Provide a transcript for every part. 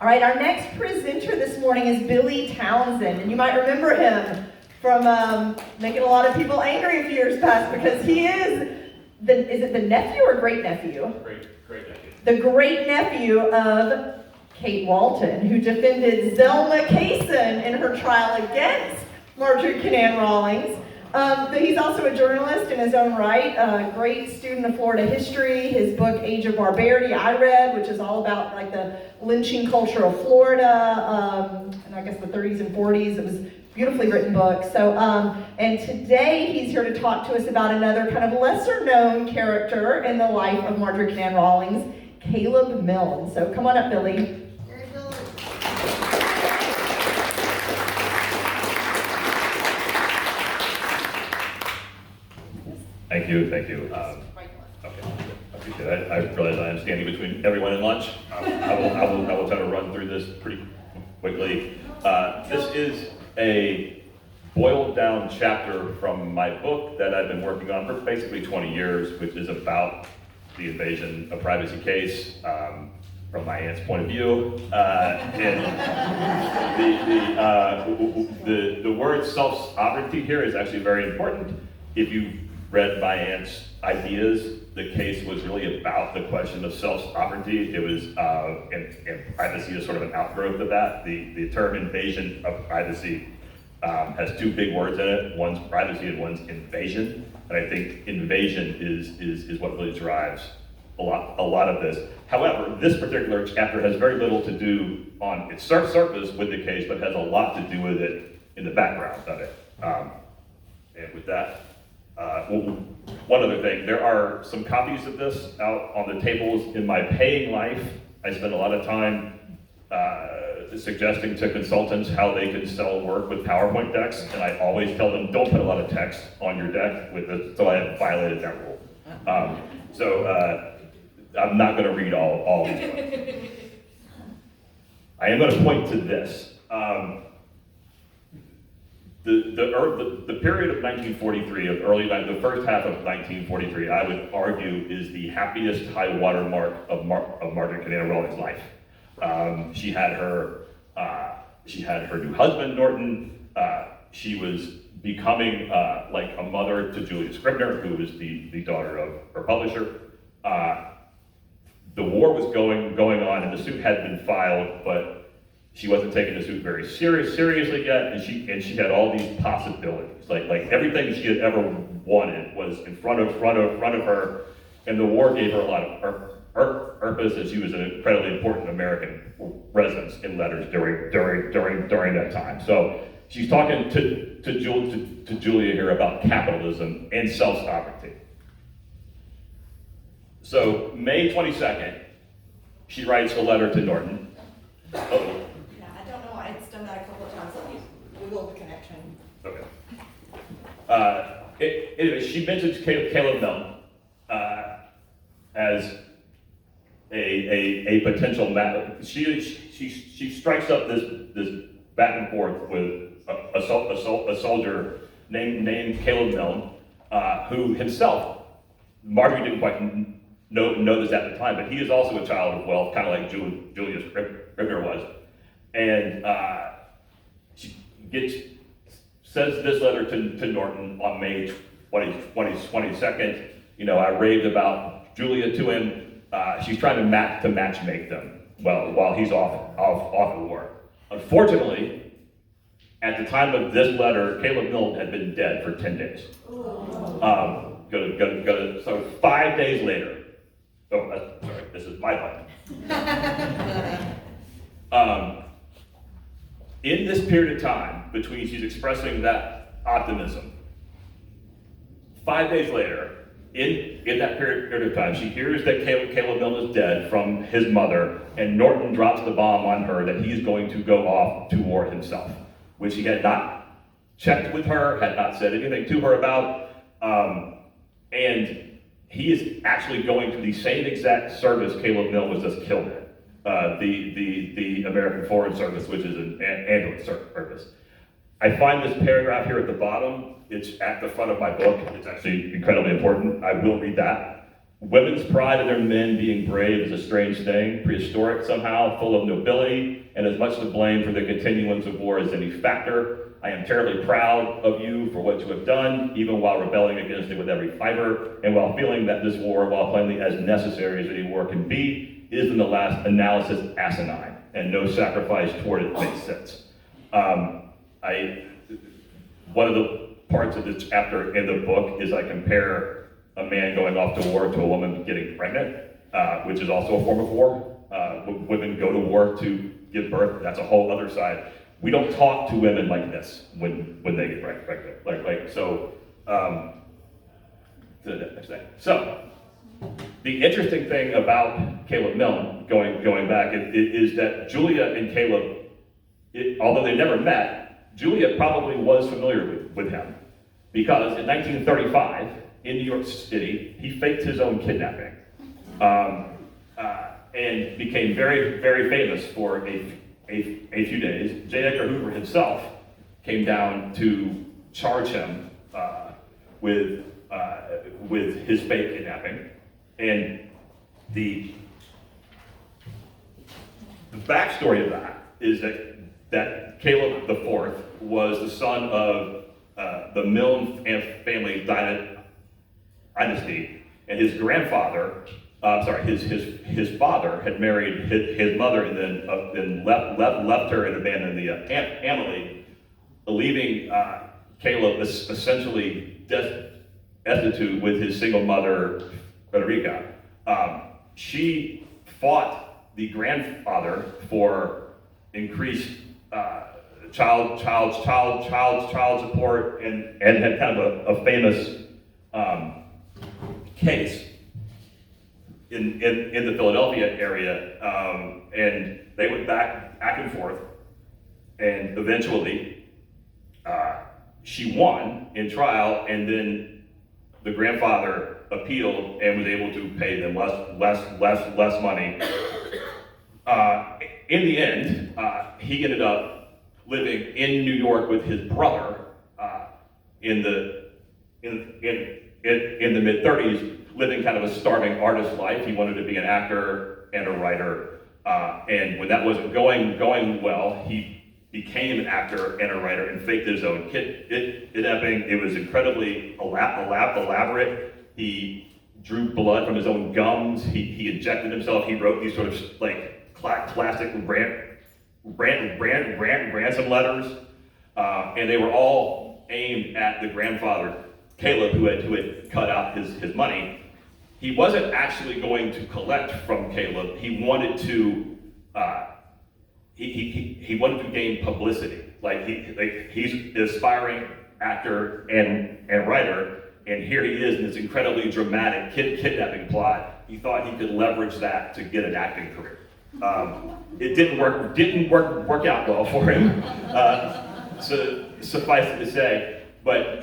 All right, our next presenter this morning is Billy Townsend, and you might remember him from making a lot of people angry a few years past because he is the nephew or great nephew? Great nephew. The great nephew of Kate Walton, who defended Zelma Kaysen in her trial against Marjorie Rawlings. He's also a journalist in his own right, a great student of Florida history. His book, Age of Barbarity, I read, which is all about like the lynching culture of Florida, and I guess the 30s and 40s. It was a beautifully written book. So, and today he's here to talk to us about another kind of lesser known character in the life of Marjorie Rawlings, Caleb Milne. So come on up, Billy. Thank you. Okay, I appreciate it. I realize I am standing between everyone and lunch. I will try to run through this pretty quickly. This is a boiled down chapter from my book that I've been working on for basically 20 years, which is about the invasion of privacy case from my aunt's point of view. And the word self-sovereignty here is actually very important. If you read my aunt's ideas, the case was really about the question of self-sovereignty. It was, and privacy is sort of an outgrowth of that. The term invasion of privacy has two big words in it. One's privacy and one's invasion. And I think invasion is what really drives a lot of this. However, this particular chapter has very little to do on its surface with the case, but has a lot to do with it in the background of it. And with that, one other thing, there are some copies of this out on the tables in my paying life. I spend a lot of time suggesting to consultants how they can sell work with PowerPoint decks, and I always tell them, don't put a lot of text on your deck with this, so I have violated that rule. So I'm not going to read all of it. I am going to point to this. The period of 1943, the first half of 1943, I would argue is the happiest high water mark of Marjorie Rawlings' life. She had her new husband, Norton. She was becoming like a mother to Julia Scribner, who was the daughter of her publisher. The war was going on, and the suit had been filed, but she wasn't taking the suit very seriously yet, and she had all these possibilities. Like everything she had ever wanted was in front of her, and the war gave her a lot of purpose, and she was an incredibly important American presence in letters during that time. So she's talking to Julia here about capitalism and self-sovereignty. So May 22nd, she writes a letter to Norton. Uh-oh. Done that a couple of times. Let me Google the connection. Okay. Anyway, she mentions Caleb Milne as a potential map. She strikes up this back and forth with a soldier named Caleb Milne, who himself, Marjorie didn't quite know this at the time, but he is also a child of wealth, kind of like Julia Scribner was. And she says this letter to Norton on May 22nd. You know, I raved about Julia to him. She's trying to matchmake them while he's off at war. Unfortunately, at the time of this letter, Caleb Milne had been dead for 10 days. So 5 days later. Oh, sorry, this is my button. In this period of time, between she's expressing that optimism, 5 days later, in that period of time, she hears that Caleb Milne is dead from his mother, and Norton drops the bomb on her that he's going to go off to war himself, which he had not checked with her, had not said anything to her about, and he is actually going to the same exact service Caleb Milne was just killed in. The American Foreign Service, which is an ambulance service. I find this paragraph here at the bottom. It's at the front of my book. It's actually incredibly important. I will read that. Women's pride in their men being brave is a strange thing, prehistoric somehow, full of nobility, and as much to blame for the continuance of war as any factor. I am terribly proud of you for what you have done, even while rebelling against it with every fiber, and while feeling that this war, while plainly as necessary as any war can be, is in the last analysis asinine, and no sacrifice toward it makes sense. One of the parts of this chapter in the book is I compare a man going off to war to a woman getting pregnant, which is also a form of war. Women go to war to give birth. That's a whole other side. We don't talk to women like this when they get pregnant. So the interesting thing about Caleb Milne, going back, is that Julia and Caleb, although they never met, Julia probably was familiar with him, because in 1935, in New York City, he faked his own kidnapping, and became very, very famous for a few days. J. Edgar Hoover himself came down to charge him with his fake kidnapping, and the backstory of that is that Caleb IV was the son of the Milne family dynasty, and his grandfather, his father had married his mother, and then left her and abandoned the family, leaving Caleb essentially destitute with his single mother, Frederica. She fought the grandfather for increased child support, and had kind of a famous case in the Philadelphia area, and they went back and forth, and eventually she won in trial, and then the grandfather appealed and was able to pay them less money. In the end, he ended up living in New York with his brother in the mid-30s, living kind of a starving artist life. He wanted to be an actor and a writer, and when that wasn't going well, he became an actor and a writer and faked his own kidnapping. It was incredibly elaborate. He drew blood from his own gums. He injected himself. He wrote these sort of like classic ransom letters, and they were all aimed at the grandfather, Caleb, who had cut out his money. He wasn't actually going to collect from Caleb. He wanted to he wanted to gain publicity. He's an aspiring actor and writer, and here he is in this incredibly dramatic kidnapping plot. He thought he could leverage that to get an acting career. It didn't work out well for him. So suffice it to say, but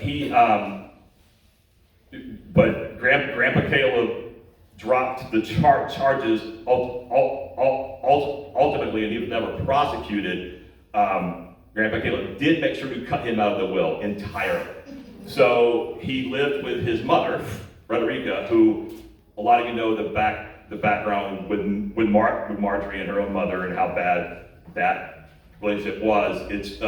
Grandpa Caleb dropped the charges ultimately, and he was never prosecuted. Grandpa Caleb did make sure to cut him out of the will entirely. So he lived with his mother, Frederica, who a lot of you know the background with Marjorie and her own mother, and how bad that relationship was. It's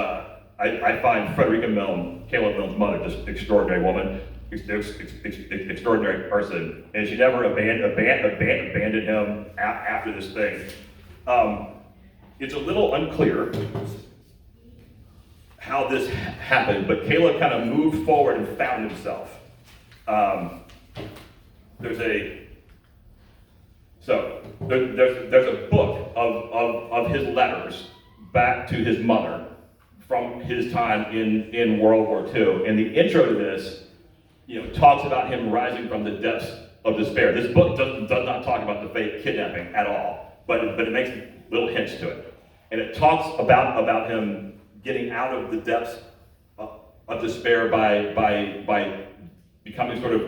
I find Frederica Milne, Caleb Milne's mother, just an extraordinary woman, extraordinary person, and she never abandoned him after this thing. It's a little unclear how this happened, but Caleb kind of moved forward and found himself. There's a book of his letters back to his mother from his time in World War II, and the intro to this, talks about him rising from the depths of despair. This book does not talk about the fake kidnapping at all, but it makes little hints to it, and it talks about him getting out of the depths of despair by becoming sort of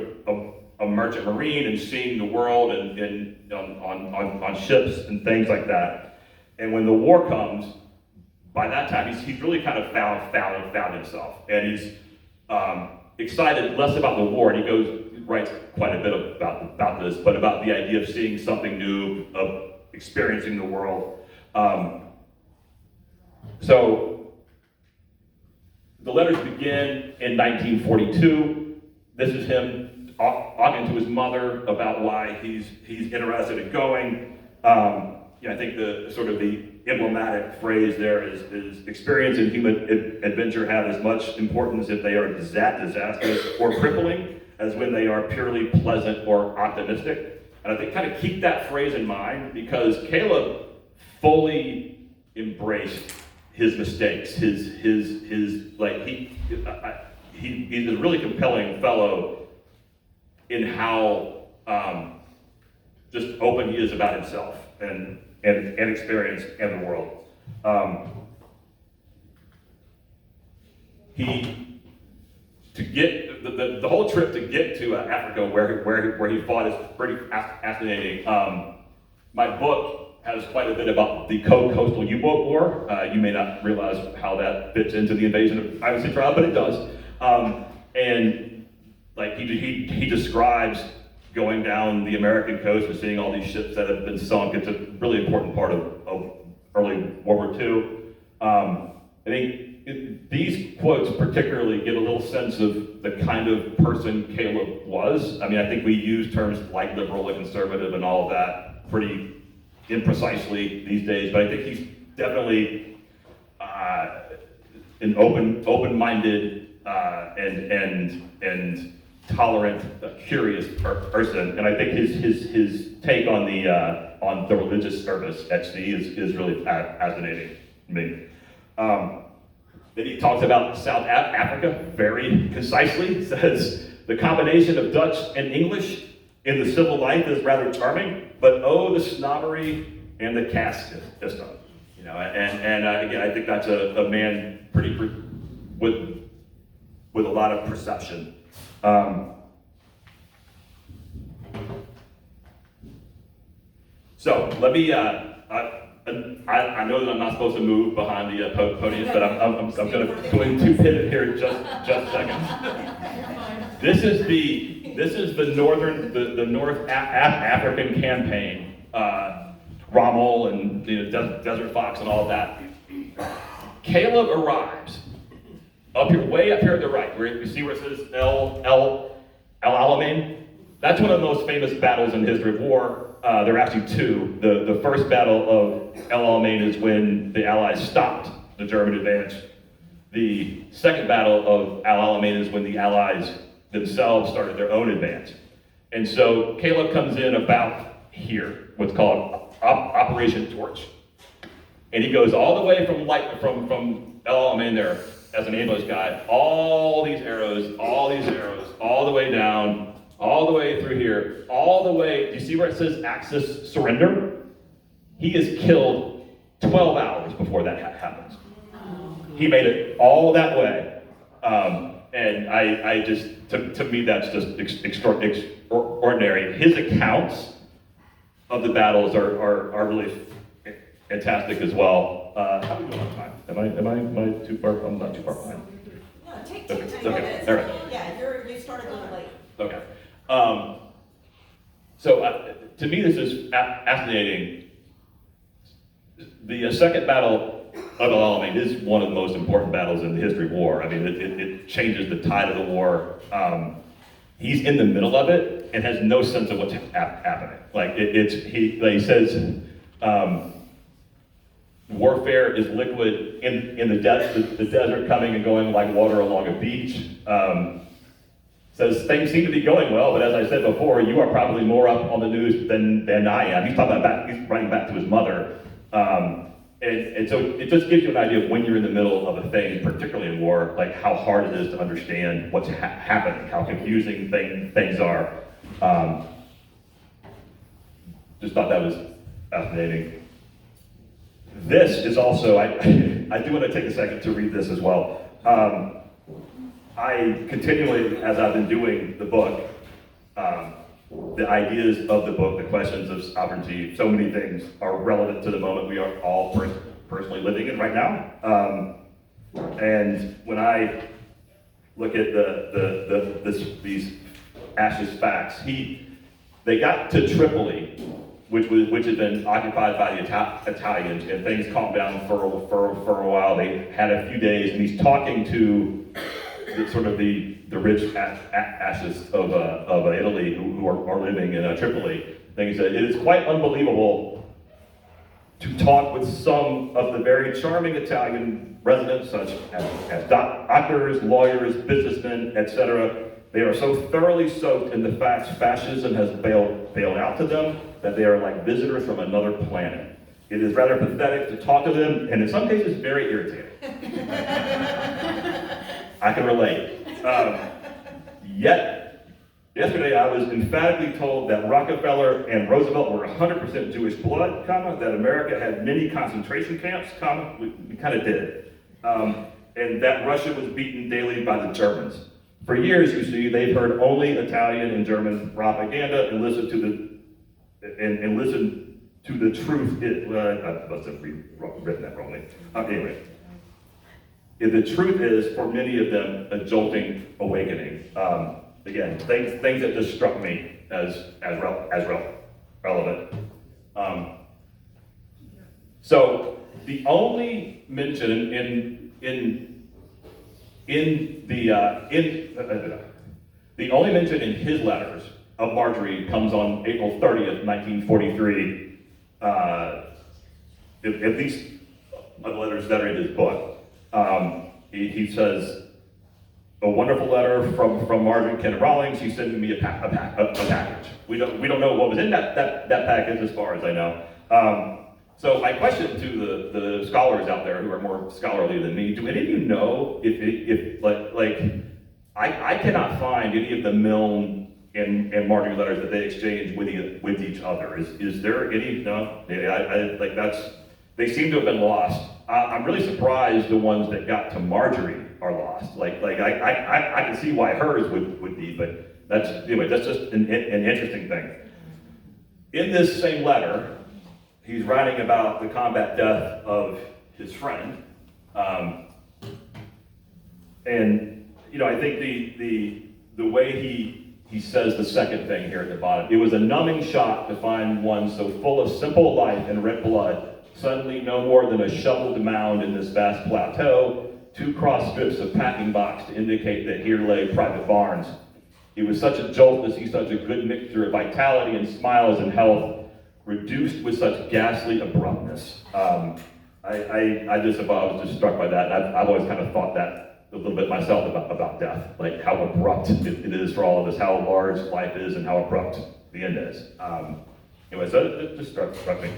a merchant marine and seeing the world and on ships and things like that. And when the war comes, by that time he's really kind of found himself, and he's excited less about the war. And he goes, writes quite a bit about this, but about the idea of seeing something new, of experiencing the world. So the letters begin in 1942. This is him talking to his mother about why he's interested in going. I think the sort of the emblematic phrase there is experience and human adventure have as much importance if they are disastrous or crippling as when they are purely pleasant or optimistic. And I think kind of keep that phrase in mind, because Caleb fully embraced his mistakes, he's a really compelling fellow in how just open he is about himself and experience and the world. To get the whole trip to get to Africa where he fought is pretty fascinating. My book has quite a bit about the coastal U-boat war. You may not realize how that fits into the invasion of Ivan Central, but it does. And like he describes going down the American coast and seeing all these ships that have been sunk. It's a really important part of early World War II. I think these quotes particularly give a little sense of the kind of person Caleb was. I mean, I think we use terms like liberal and conservative and all of that pretty imprecisely these days, but I think he's definitely an open-minded and tolerant, curious person. And I think his take on the religious service at sea is really fascinating to me. Then he talks about South Africa very concisely. Says the combination of Dutch and English in the civil life is rather charming, but oh, the snobbery and the caste system. And again, I think that's a man pretty with a lot of perception. So let me. I know that I'm not supposed to move behind the podium, but I'm going to pivot here in just a second. This is the North African campaign, Rommel and Desert Fox and all of that. Caleb arrives up here, way up here at the right. You see where it says El Alamein? That's one of the most famous battles in the history of war. There are actually two. The first battle of El Alamein is when the Allies stopped the German advance. The second battle of El Alamein is when the Allies themselves started their own advance. And so Caleb comes in about here, what's called Operation Torch. And he goes all the way from El Alamein there as an ambulance guy, all these arrows, all the way down, all the way through here, all the way. Do you see where it says Axis surrender? He is killed 12 hours before that happens. He made it all that way. And I just, to me, that's just extraordinary. His accounts of the battles are really fantastic as well. How are we doing on time? Am I too far? I'm not too far behind. No, take Okay. minutes. All right. Yeah, you started a little late. Okay. So to me, this is fascinating. The second battle of El Alamein is one of the most important battles in the history of war. I mean, it changes the tide of the war. He's in the middle of it and has no sense of what's happening. Like he says, warfare is liquid in the desert, coming and going like water along a beach. Says things seem to be going well, but as I said before, you are probably more up on the news than I am. He's writing back to his mother. And so it just gives you an idea of when you're in the middle of a thing, particularly in war, like how hard it is to understand what's happening, how confusing things are. Just thought that was fascinating. This is also, I do want to take a second to read this as well. I continually, as I've been doing the book, the ideas of the book, the questions of sovereignty, so many things are relevant to the moment we are all personally living in right now. And when I look at these Ash's facts. They got to Tripoli, which had been occupied by the Italians, and things calmed down for a while. They had a few days, and he's talking to the rich Ashes of Italy who are living in Tripoli. And he said, "It is quite unbelievable to talk with some of the very charming Italian residents, such as doctors, lawyers, businessmen, etc. They are so thoroughly soaked in the facts fascism has bailed out to them that they are like visitors from another planet. It is rather pathetic to talk to them, and in some cases, very irritating." I can relate. Yet, yesterday I was emphatically told that Rockefeller and Roosevelt were 100% Jewish blood, that America had many concentration camps, we kind of did, and that Russia was beaten daily by the Germans. For years, you see, they've heard only Italian and German propaganda and listened to the truth. I must have written that wrongly. Anyway. The truth is, for many of them, a jolting awakening. Again, things that just struck me as relevant. So the only mention the only mention in his letters of Marjorie comes on April 30th, 1943. At least of the letters that are in his book. He says, "A wonderful letter from Marjorie Kenneth Rawlings. She sent me a package." We don't know what was in that package, as far as I know. So my question to the scholars out there who are more scholarly than me: do any of you know if I cannot find any of the Milne and Marjorie letters that they exchanged with each other? Is there any? No. They seem to have been lost. I'm really surprised the ones that got to Marjorie are lost. I can see why hers would be, but that's just an interesting thing. In this same letter, he's writing about the combat death of his friend, and I think the way he says the second thing here at the bottom: "It was a numbing shock to find one so full of simple life and red blood suddenly no more than a shoveled mound in this vast plateau, 2 cross strips of packing box to indicate that here lay private barns. It was such a jolt to see such a good mixture of vitality and smiles and health, reduced with such ghastly abruptness." I was just struck by that. I've always kind of thought that a little bit myself about death, like how abrupt it is for all of us, how large life is and how abrupt the end is. Anyway, so it just struck me.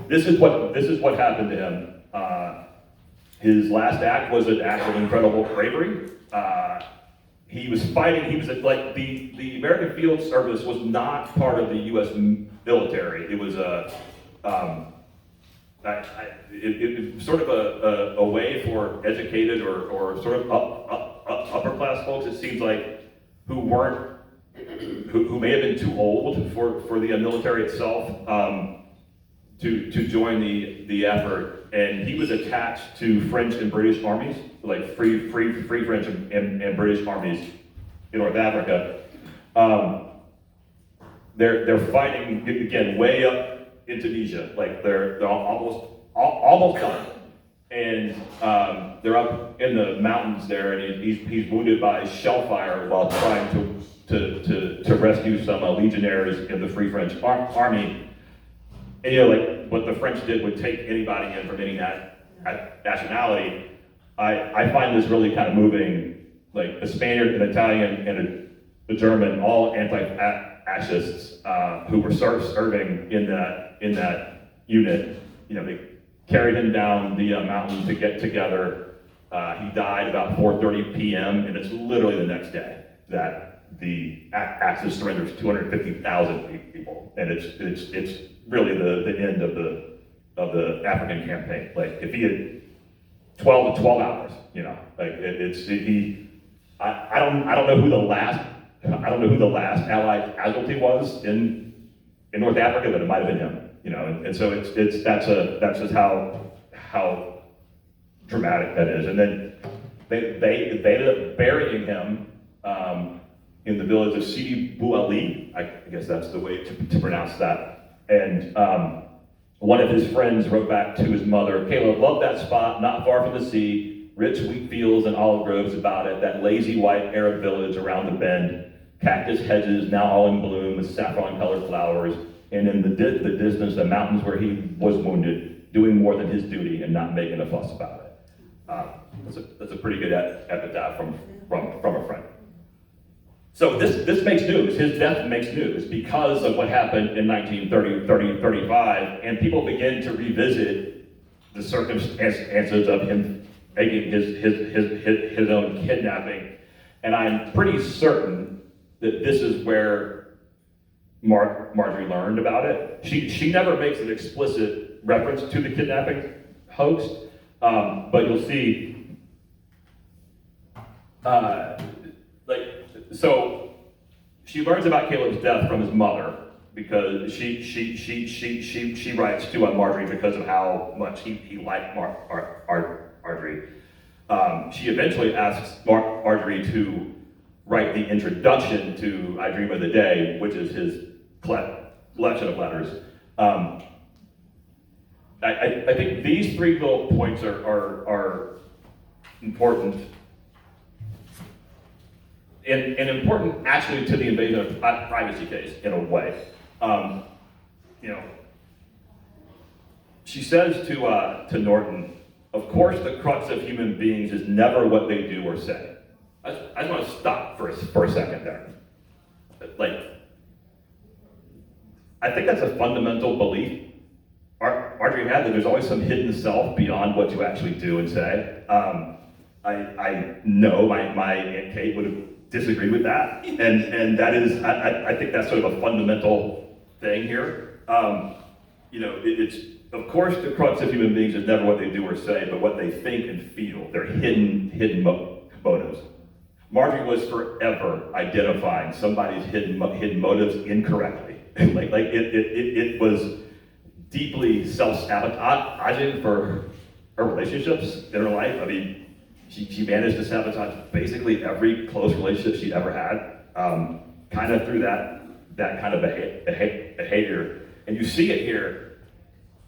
This is what happened to him. His last act was an act of incredible bravery. He was fighting. He was the American Field Service was not part of the U.S. military. It was it was sort of a way for educated or sort of upper class folks, it seems like, who may have been too old for the military itself, to join the effort. And he was attached to French and British armies, like free French and British armies in North Africa. They're fighting again way up in Tunisia, like they're almost done. And they're up in the mountains there, and he's wounded by shell fire while trying to rescue some legionnaires in the Free French Army. And like what the French did would take anybody in from any nationality. I find this really kind of moving, like a Spaniard, an Italian, and a German, all anti-fascists who were serving in that unit. They carried him down the mountain to get together. He died about 4:30 p.m. and it's literally the next day that the Axis surrenders 250,000 people, and it's really the end of the African campaign. Like if he had 12 hours, I don't know who the last Allied casualty was in North Africa, but it might have been him. And so that's just how dramatic that is. And then they ended up burying him in the village of Sidi Bou Ali. I guess that's the way to pronounce that. And one of his friends wrote back to his mother, Caleb loved that spot, not far from the sea, rich wheat fields and olive groves about it, that lazy white Arab village around the bend, cactus hedges now all in bloom with saffron-colored flowers, and in the distance, the mountains where he was wounded, doing more than his duty and not making a fuss about it. That's a pretty good epitaph from a friend. So this makes news. His death makes news because of what happened in 1935, and people begin to revisit the circumstances of him making his own kidnapping. And I'm pretty certain that this is where Marjorie learned about it. She never makes an explicit reference to the kidnapping hoax, but you'll see, so she learns about Caleb's death from his mother because she writes to Marjorie because of how much he liked Marjorie. She eventually asks Marjorie to write the introduction to I Dream of the Day, which is his collection of letters. I think these three little points are important. And important actually to the invasion of privacy case in a way. She says to Norton, of course the crux of human beings is never what they do or say. I just want to stop for a second there. I think that's a fundamental belief Marjorie had, that there's always some hidden self beyond what you actually do and say. I know my Aunt Kate would have disagreed with that, and that is, I think that's sort of a fundamental thing here. It's, of course, the crux of human beings is never what they do or say, but what they think and feel, their hidden motives. Marjorie was forever identifying somebody's hidden motives incorrectly. It was deeply self-sabotaging for her relationships in her life. I mean, she managed to sabotage basically every close relationship she ever had, kind of through that kind of behavior. And you see it here.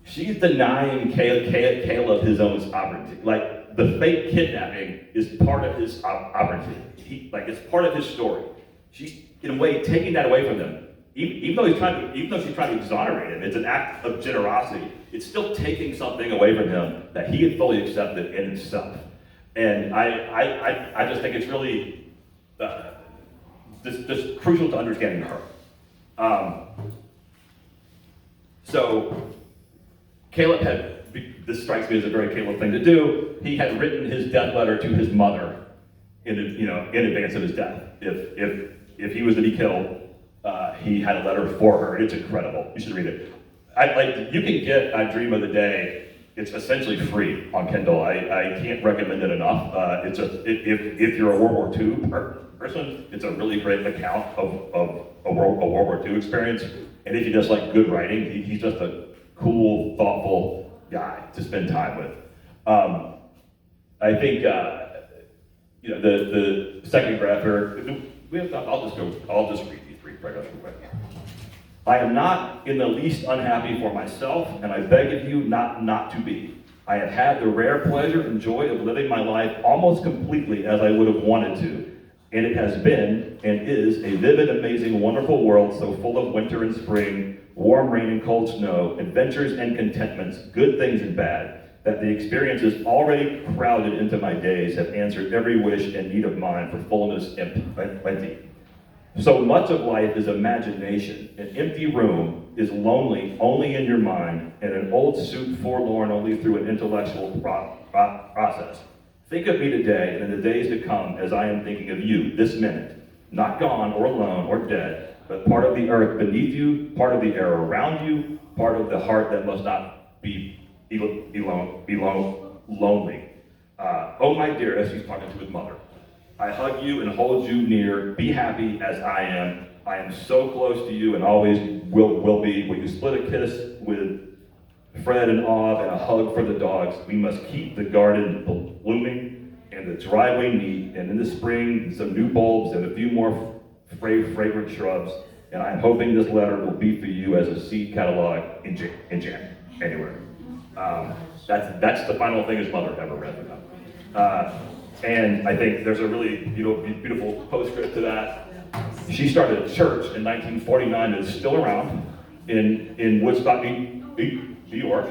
She's denying Caleb his own sovereignty. Like, the fake kidnapping is part of his sovereignty. It's part of his story. She's, in a way, taking that away from him. Even though she's trying to exonerate him, it's an act of generosity. It's still taking something away from him that he had fully accepted in himself. And I just think it's really just crucial to understanding her. So Caleb this strikes me as a very Caleb thing to do. He had written his death letter to his mother in advance of his death. If he was to be killed, he had a letter for her. It's incredible. You should read it. You can get I Dream of the Day. It's essentially free on Kindle. I can't recommend it enough. If you're a World War II person, it's a really great account of a World War II experience. And if you just like good writing, he's just a cool, thoughtful guy to spend time with. I think the second graph here. I'll just read these three paragraphs real quick. I am not in the least unhappy for myself, and I beg of you not to be. I have had the rare pleasure and joy of living my life almost completely as I would have wanted to, and it has been, and is, a vivid, amazing, wonderful world so full of winter and spring, warm rain and cold snow, adventures and contentments, good things and bad, that the experiences already crowded into my days have answered every wish and need of mine for fullness and plenty. So much of life is imagination. An empty room is lonely only in your mind, and an old suit forlorn only through an intellectual process. Think of me today and in the days to come as I am thinking of you this minute, not gone or alone or dead, but part of the earth beneath you, part of the air around you, part of the heart that must not be lonely. Oh my dearest, he's talking to his mother. I hug you and hold you near. Be happy as I am. I am so close to you and always will be. Will you split a kiss with Fred and Aub and a hug for the dogs? We must keep the garden blooming and the driveway neat, and in the spring, some new bulbs and a few more fragrant shrubs. And I'm hoping this letter will be for you as a seed catalog in January. That's the final thing his mother ever read about. And I think there's a really beautiful postscript to that. She started a church in 1949 that's still around in Woodstock, New York.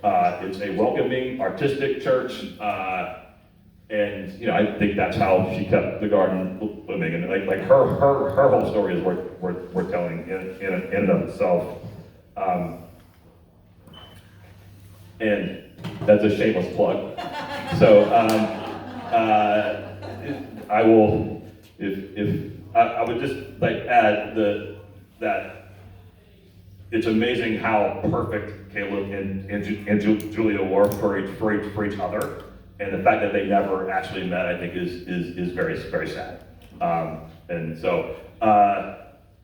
It's a welcoming, artistic church, and I think that's how she kept the garden blooming. And like her whole story is worth telling in and of itself. And that's a shameless plug. So I will, I would just add that it's amazing how perfect Caleb and Julia were for each other, and the fact that they never actually met, I think, is very, very sad. And so,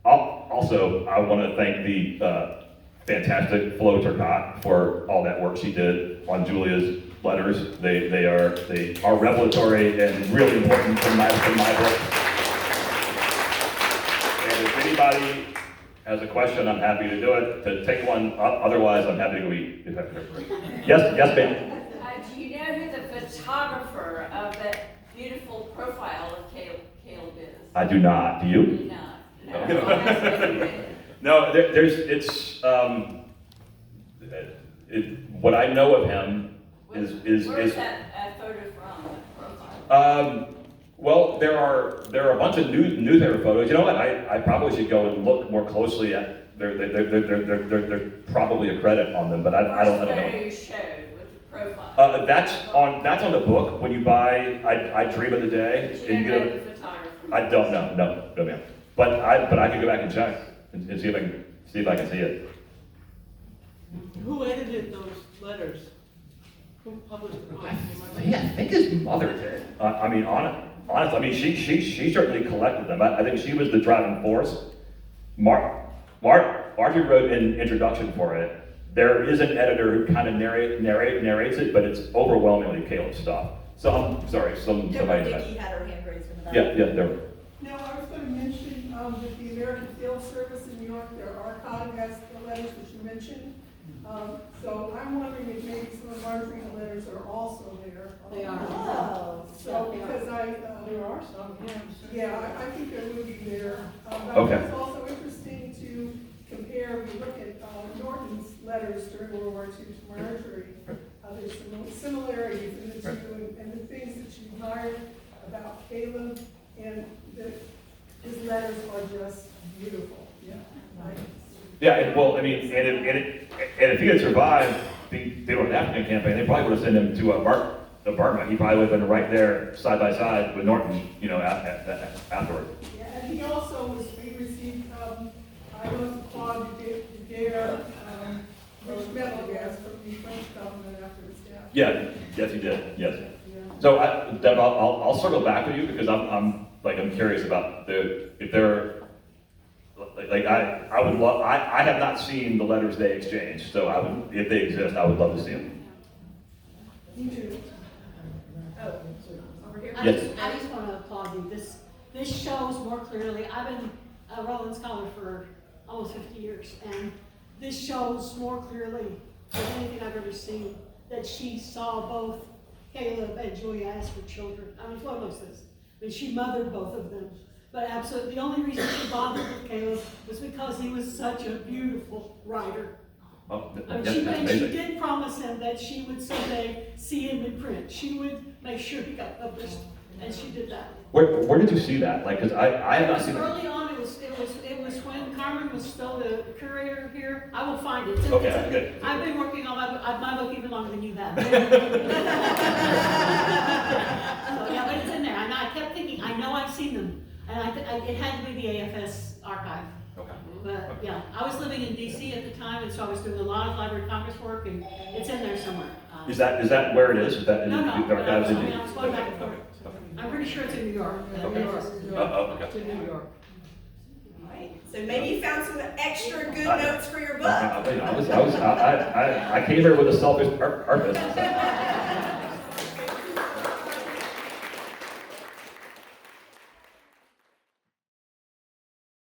also, I want to thank the fantastic Flo Turcotte for all that work she did on Julia's letters. They are revelatory and really important for my book. And if anybody has a question, I'm happy to do it, to take one. Otherwise, I'm happy to go eat. Yes, ma'am. Do you know who the photographer of that beautiful profile of Caleb is? I do not. Do you? Do you not? No. No, what I know of him is Where's that photo from? The profile. Well, there are a bunch of newspaper photos. You know what? I probably should go and look more closely at. They're probably a credit on them, but I don't know. Photo you showed with the profile. That's on the book. When you buy I Dream of the Day, But you don't know the photographer. I don't know. No, ma'am. But I can go back and check and see if I can see it. Who edited those letters? Who published them? I think his mother did. Honestly, she certainly collected them. I think she was the driving force. Marjorie wrote an introduction for it. There is an editor who kind of narrates it, but it's overwhelmingly Caleb's stuff. So I'm sorry, somebody. Vicky had her hand raised in the back. Yeah, there. Now, I was going to mention that the American Field Service in New York, their archive has the letters that you mentioned. So I'm wondering if maybe some of Marjorie's letters are also there. They are. Oh. So because There are some, yeah, I think there would be there. Okay. It's also interesting to compare, we look at Norton's letters during World War II to Marjorie. There's some similarities in the two, and the things that she admired about Caleb, and his letters are just beautiful. Yeah. Right? Yeah, if he had survived the North African campaign, they probably would have sent him to Burma. He probably would have been right there, side by side with Norton, afterward. Yeah, and he also he received, I was applauded de guerre, rich medal gas from the French government after his death. Yeah, yes, he did. Yes. Yeah. So, Deb, I'll circle back with you because I'm curious about if there. I would love. I have not seen the letters they exchanged, so if they exist, I would love to see them. Me too. Oh, over here. Yes. I just want to applaud you. This shows more clearly. I've been a Roland Scholar for almost 50 years, and this shows more clearly than anything I've ever seen that she saw both Caleb and Julia as her children. I mean, Flo knows this. I mean, she mothered both of them. But absolutely, the only reason she bonded with Caleb was because he was such a beautiful writer. Oh, I mean, she did promise him that she would someday see him in print. She would make sure he got published, and she did that. Where did you see that? Because I have not seen it. Early on, it was when Carmen was still the curator here. I will find it. Okay, good. I've been working on my book even longer than you have. So, yeah, but it's in there. I kept thinking, I know I've seen them. And it had to be the AFS archive. Okay. But yeah, I was living in DC at the time, and so I was doing a lot of Library of Congress work, and it's in there somewhere. Is that where it is? Is that in No, the archives? I was going back and forth. I'm pretty sure it's in New York. Okay. Okay. It's in New York. Right. So maybe you found some extra good notes for your book. I came here with a selfish purpose.